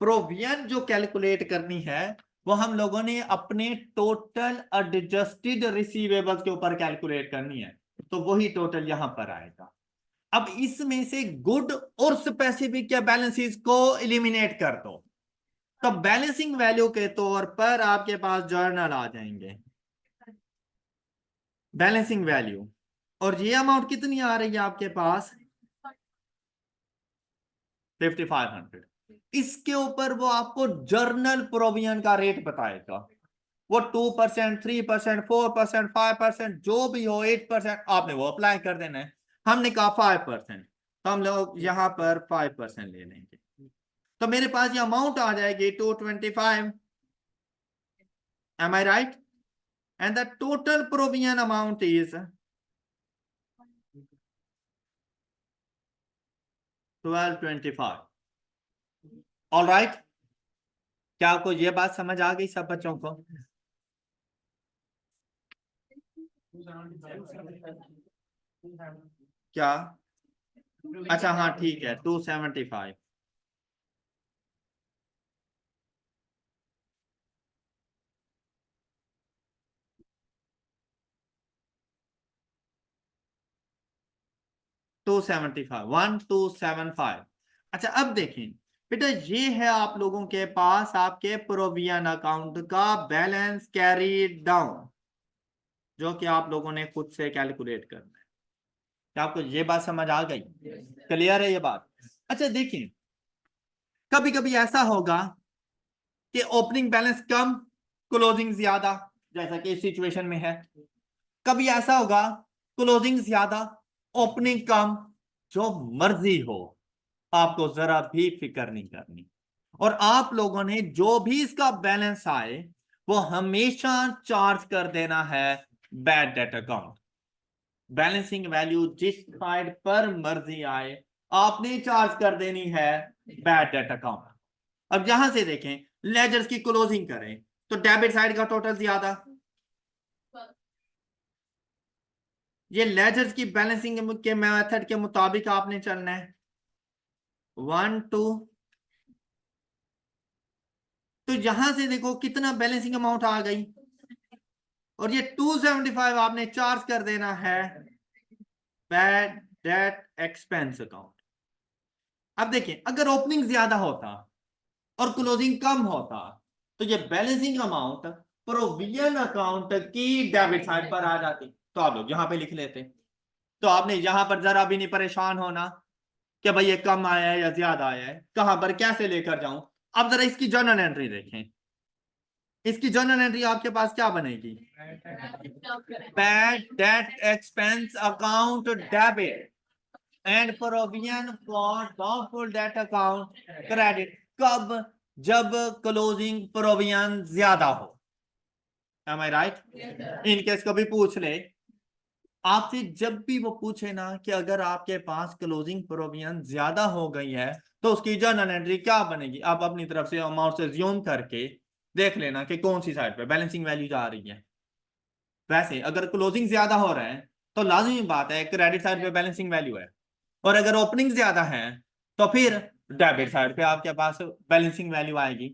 प्रोविजन जो कैलकुलेट करनी है वो हम लोगों ने अपने टोटल एडजस्टेड रिसीवेबल्स के ऊपर कैलकुलेट करनी है, तो वही टोटल यहां पर आएगा। अब इसमें से गुड और स्पेसिफिक या बैलेंसेस को एलिमिनेट कर दो, तो बैलेंसिंग वैल्यू के तौर पर आपके पास जर्नल आ जाएंगे, बैलेंसिंग वैल्यू। और ये अमाउंट कितनी आ रही है आपके पास? 5500। इसके ऊपर वो आपको जर्नल प्रोविजन का रेट बताएगा। वो 2%, 3%, 4%, 5%, जो भी हो, 8%, आपने वो अप्लाई कर देना है। हमने कहा 5%, तो हम लोग यहां पर 5% ले लेंगे। तो मेरे पास ये अमाउंट आ जाएगी 225। Am I right? And the total provision amount is 1225। All right. क्या आपको ये बात समझ आ गई सब बच्चों को? क्या? अच्छा हाँ ठीक है, 275। टू 1275। अच्छा अब देखें बेटा, ये है आप लोगों के पास आपके प्रोविजन अकाउंट का बैलेंस कैरी डाउन। जो कि आप लोगों ने खुद से कैलकुलेट करना है। क्या आपको ये बात समझ आ गई? क्लियर है ये बात? अच्छा देखिए, कभी कभी ऐसा होगा कि ओपनिंग बैलेंस कम, क्लोजिंग ज्यादा, जैसा कि इस सिचुएशन में है। कभी ऐसा होगा क्लोजिंग ज्यादा, ओपनिंग कम, जो मर्जी हो, आपको जरा भी फिक्र नहीं करनी। और आप लोगों ने जो भी इसका बैलेंस आए वो हमेशा चार्ज कर देना है bad debt account. Balancing value जिस साइड पर मर्जी आए आपने चार्ज कर देनी है बैड डेट अकाउंट। अब यहां से देखें, लेजर्स की क्लोजिंग करें तो डेबिट साइड का टोटल ज्यादा, ये लेजर्स की बैलेंसिंग के मेथड के मुताबिक आपने चलना है 1 2। तो यहां से देखो कितना बैलेंसिंग अमाउंट आ गई, और ये 275 आपने चार्ज कर देना है बैड डेट एक्सपेंस अकाउंट। अब देखिए, अगर ओपनिंग ज्यादा होता और क्लोजिंग कम होता तो ये बैलेंसिंग अमाउंट प्रोविजन अकाउंट की डेबिट साइड पर आ जाती, तो आप लोग यहां पे लिख लेते। तो आपने यहां पर जरा भी नहीं परेशान होना कि भाई ये कम आया है या ज्यादा आया है, कहां पर कैसे लेकर जाऊं। अब जरा इसकी जर्नल एंट्री देखें, इसकी जर्नल एंट्री आपके पास क्या बनेगी? Bad debt expense account debit and provision for doubtful debt account credit. कब? जब क्लोजिंग प्रोविजन ज्यादा हो। Am I right? In case कभी पूछ ले आपसे, जब भी वो पूछे ना कि अगर आपके पास क्लोजिंग प्रोविजन ज्यादा हो गई है तो उसकी जर्नल एंट्री क्या बनेगी, आप अपनी तरफ से अमाउंट से ज्यूम करके देख लेना कि कौन सी साइड पे बैलेंसिंग वैल्यू जा रही है। वैसे अगर क्लोजिंग ज्यादा हो रहा है तो लाजमी बात है क्रेडिट साइड पे बैलेंसिंग वैल्यू है, और अगर ओपनिंग ज्यादा है तो फिर डेबिट साइड पे आपके पास बैलेंसिंग वैल्यू आएगी।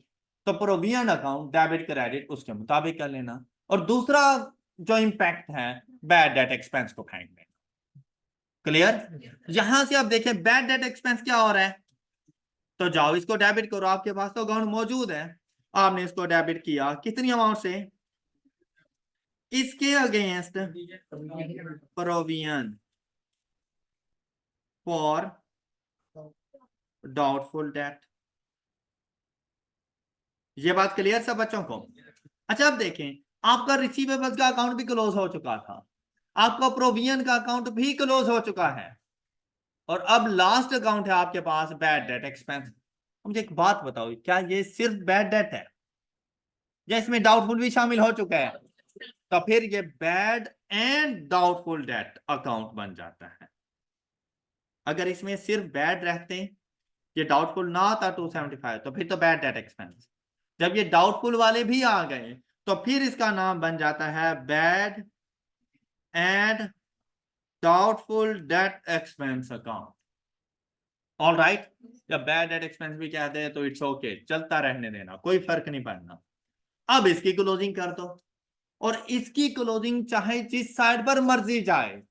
तो प्रोविजन अकाउंट डेबिट क्रेडिट उसके मुताबिक कर लेना। और दूसरा जो इंपैक्ट है बैड डेट एक्सपेंस को फेंक देना। क्लियर? यहां से आप देखें बैड डेट एक्सपेंस क्या हो रहा है, तो जाओ इसको डेबिट करो, आपके पास तो अकाउंट मौजूद है। आपने इसको डेबिट किया कितनी अमाउंट से? इसके against provision for doubtful date. ये बात क्लियर सब बच्चों को? अच्छा अब देखें, आपका रिसीवेबल्स का अकाउंट भी क्लोज हो चुका था, आपका प्रोविजन का अकाउंट भी क्लोज हो चुका है, और अब लास्ट अकाउंट है आपके पास बैड डेट एक्सपेंस। मुझे एक बात बताओ, क्या ये सिर्फ बैड डेट है या इसमें डाउटफुल भी शामिल हो चुका है? तो फिर ये bad and doubtful debt account बन जाता है। अगर इसमें सिर्फ बैड रहते, ये डाउटफुल ना था 275, तो फिर तो बैड डेट एक्सपेंस। जब ये डाउटफुल वाले भी आ गए तो फिर इसका नाम बन जाता है bad and doubtful debt expense account. All right? जब बैड डेट एक्सपेंस भी कहते हैं तो इट्स ओके, चलता रहने देना, कोई फर्क नहीं पड़ना। अब इसकी क्लोजिंग कर दो, और इसकी क्लोजिंग चाहे जिस साइड पर मर्जी जाए,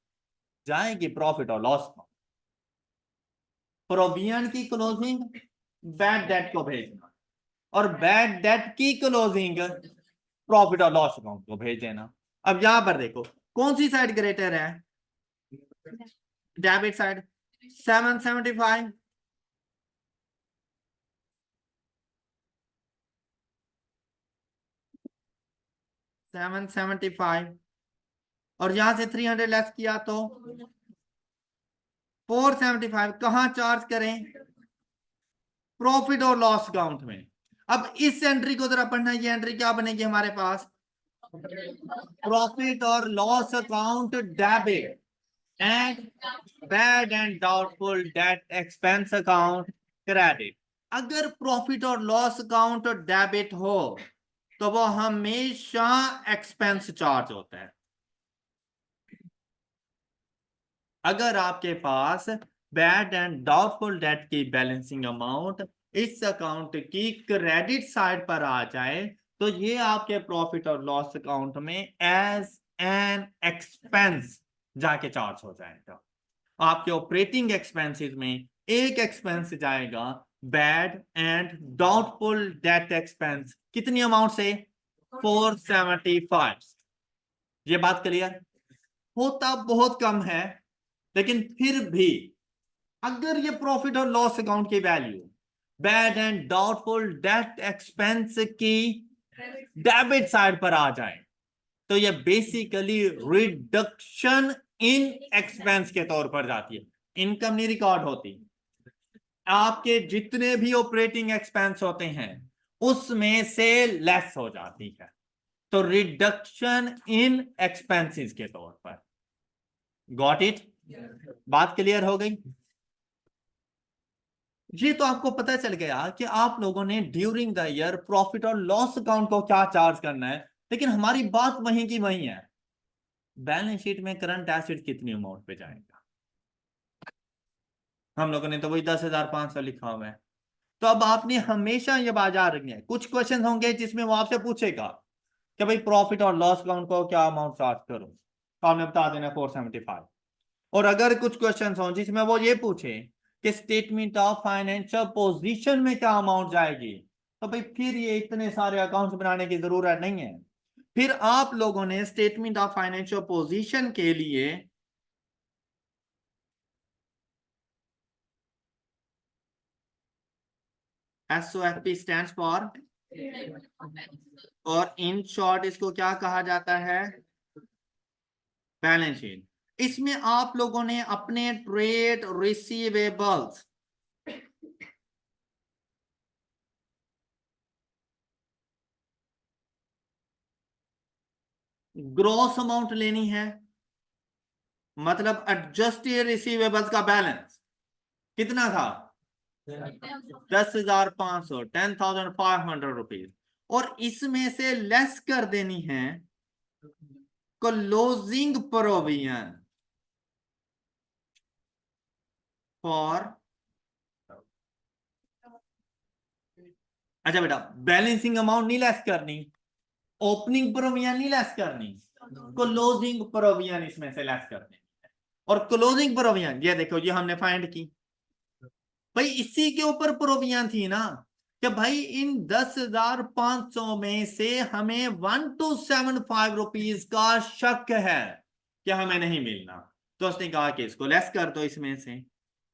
जाएगी प्रॉफिट और लॉस में। प्रोविजन की क्लोजिंग बैड डेट को भेजना, और बैड डेट की क्लोजिंग प्रॉफिट और लॉस अकाउंट को भेज देना। अब यहां पर देखो कौन सी साइड ग्रेटर है? Debit side. 775 775, और यहां से 300 लेस किया तो 475। कहां चार्ज करें? प्रॉफिट और लॉस अकाउंट में। अब इस एंट्री को जरा पढ़ना, ये एंट्री क्या बनेगी हमारे पास? प्रॉफिट और loss account debit and bad and doubtful debt expense account credit. अगर प्रॉफिट और लॉस अकाउंट डेबिट हो तो वो हमेशा एक्सपेंस चार्ज होता है। अगर आपके पास बैड एंड डाउटफुल डेट की बैलेंसिंग अमाउंट इस अकाउंट की क्रेडिट साइड पर आ जाए तो ये आपके प्रॉफिट और लॉस अकाउंट में एज एन एक्सपेंस जाके चार्ज हो जाएगा। आपके ऑपरेटिंग एक्सपेंसेस में एक एक्सपेंस जाएगा bad and doubtful debt expense. कितनी अमाउंट से? 475। ये बात क्लियर? होता बहुत कम है, लेकिन फिर भी अगर ये प्रॉफिट और लॉस अकाउंट की value bad and doubtful debt expense की डेबिट साइड पर आ जाए तो ये बेसिकली रिडक्शन इन एक्सपेंस के तौर पर जाती है, इनकम नहीं रिकॉर्ड होती। आपके जितने भी ऑपरेटिंग एक्सपेंस होते हैं उसमें से लेस हो जाती है, तो रिडक्शन इन एक्सपेंसेस के तौर पर। Got it? बात क्लियर हो गई? ये तो आपको पता चल गया कि आप लोगों ने ड्यूरिंग द ईयर प्रॉफिट और लॉस अकाउंट को क्या चार्ज करना है, लेकिन हमारी बात वहीं की वहीं है, बैलेंस शीट में करंट एसेट कितनी अमाउंट पे जाएगा। हम लोगों ने तो वही 10,500 लिखा हुआ है। तो अब आपने हमेशा ये बाजार रखनी है, कुछ क्वेश्चन होंगे जिसमें वो आपसे पूछेगा कि भाई प्रॉफिट और लॉस अकाउंट को क्या अमाउंट चार्ज करूं, तो आपने बता देना 475। और अगर कुछ क्वेश्चन हो जिसमें वो ये पूछे कि स्टेटमेंट ऑफ फाइनेंशियल पोजीशन में क्या अमाउंट जाएगी, तो भाई फिर ये इतने सारे अकाउंट्स बनाने की जरूरत नहीं है। फिर आप लोगों ने स्टेटमेंट ऑफ फाइनेंशियल पोजीशन के लिए SOFP स्टैंड्स फॉर, और इन शॉर्ट इसको क्या कहा जाता है, बैलेंस शीट। इसमें आप लोगों ने अपने ट्रेड रिसीवेबल्स ग्रॉस अमाउंट लेनी है, मतलब एडजस्टेड रिसीवेबल्स का बैलेंस कितना था, 10,500, 10,500 रुपीज, और इसमें से लेस कर देनी है क्लोजिंग प्रोविजन फॉर, अच्छा बेटा बैलेंसिंग अमाउंट नहीं लेस करनी, ओपनिंग प्रोविजन नहीं लेस करनी, क्लोजिंग प्रोविजन इसमें से लेस करनी। और क्लोजिंग प्रोविजन ये देखो, ये हमने फाइंड की भाई, इसी के ऊपर प्रोविजन थी ना कि भाई इन 10,500 में से हमें 1,275 रुपीज का शक है कि हमें नहीं मिलना, तो उसने कहा कि इसको लेस कर दो, इसमें से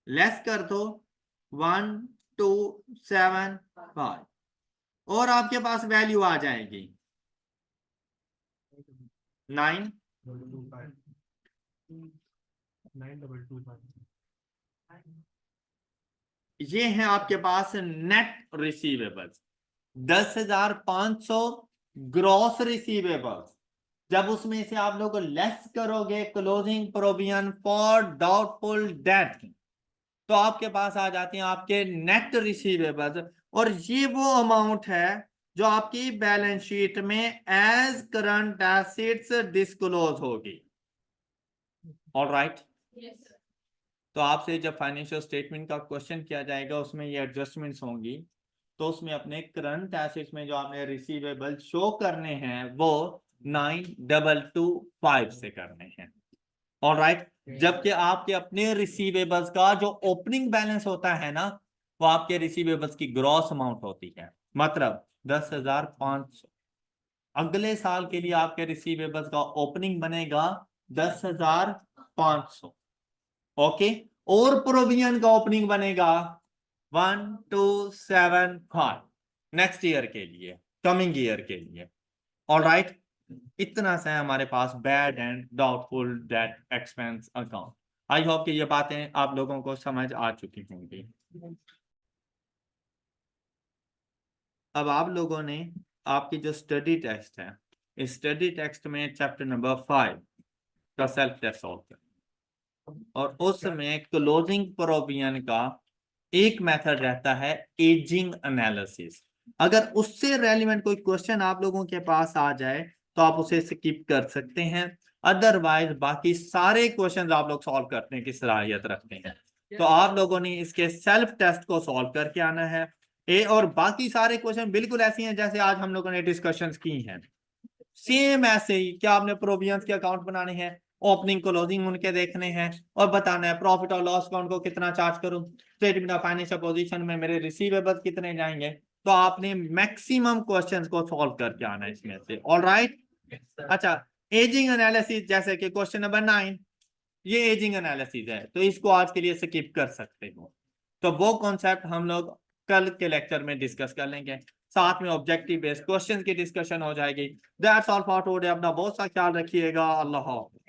लेस कर दो 1,275, और आपके पास वैल्यू आ जाएगी 9, ये है आपके पास नेट रिसीवेबल्स 10,500 ग्रॉस रिसीवेबल्स। जब उसमें से आप लोग लेस करोगे closing provision for doubtful date, तो आपके पास आ जाते हैं आपके नेट रिसीवेबल्स, और ये वो अमाउंट है जो आपकी बैलेंस शीट में एज करंट एसेट्स डिस्क्लोज होगी। ऑलराइट? तो आपसे जब फाइनेंशियल स्टेटमेंट का क्वेश्चन किया जाएगा उसमें ये एडजस्टमेंट्स होंगी, तो उसमें अपने करंट एसेट्स में जो आपने रिसीवेबल शो करने हैं वो 9,225 से करने हैं। ऑलराइट? जबकि आपके अपने रिसीवेबल्स का जो ओपनिंग बैलेंस होता है ना, वो आपके रिसीवेबल्स की ग्रॉस अमाउंट होती है, मतलब 10,500। अगले साल के लिए आपके रिसीवेबल्स का ओपनिंग बनेगा 10,500। ओके, और प्रोविजन का ओपनिंग बनेगा 1,275 नेक्स्ट ईयर के लिए, कमिंग ईयर के लिए। ऑलराइट? इतना सा है हमारे पास bad and doubtful debt expense account. I hope कि ये बातें आप लोगों को समझ आ चुकी होंगी। अब आप लोगों ने आपकी जो स्टडी टेस्ट है, इस स्टडी टेस्ट में चैप्टर नंबर 5 का सेल्फ टेस्ट सॉल्व कर, और उसमें क्लोजिंग प्रोविजन का एक मेथड रहता है एजिंग एनालिसिस। अगर उससे रेलिवेंट कोई क्वेश्चन आप लोगों के पास आ जाए तो आप उसे स्किप कर सकते हैं, अदरवाइज बाकी सारे क्वेश्चन आप लोग सॉल्व करने की सलाहियत रखते हैं। तो आप लोगों ने इसके सेल्फ टेस्ट को सॉल्व करके आना है और बाकी सारे क्वेश्चन बिल्कुल ऐसे हैं जैसे आज हम लोगों ने डिस्कशंस की हैं, सेम ऐसे ही। क्या आपने प्रोविजंस के अकाउंट बनाने हैं, ओपनिंग क्लोजिंग उनके देखने हैं, और बताना है प्रॉफिट और लॉस अकाउंट को कितना चार्ज करूं, स्टेटमेंट ऑफ फाइनेंशियल पोजीशन में मेरे रिसीवेबल्स कितने जाएंगे। तो आपने मैक्सिमम क्वेश्चंस को सॉल्व करके आना है इसमें से। ऑलराइट? अच्छा, एजिंग एनालिसिस जैसे कि क्वेश्चन नंबर 9, ये एजिंग एनालिसिस है, तो इसको आज के लिए स्किप कर सकते हो। तो वो कॉन्सेप्ट हम लोग कल के लेक्चर में डिस्कस कर लेंगे, साथ में ऑब्जेक्टिव बेस्ड क्वेश्चन की डिस्कशन हो जाएगी। That's all for today. अपना बहुत सा ख्याल रखिएगा। अल्लाह हाफ़िज़।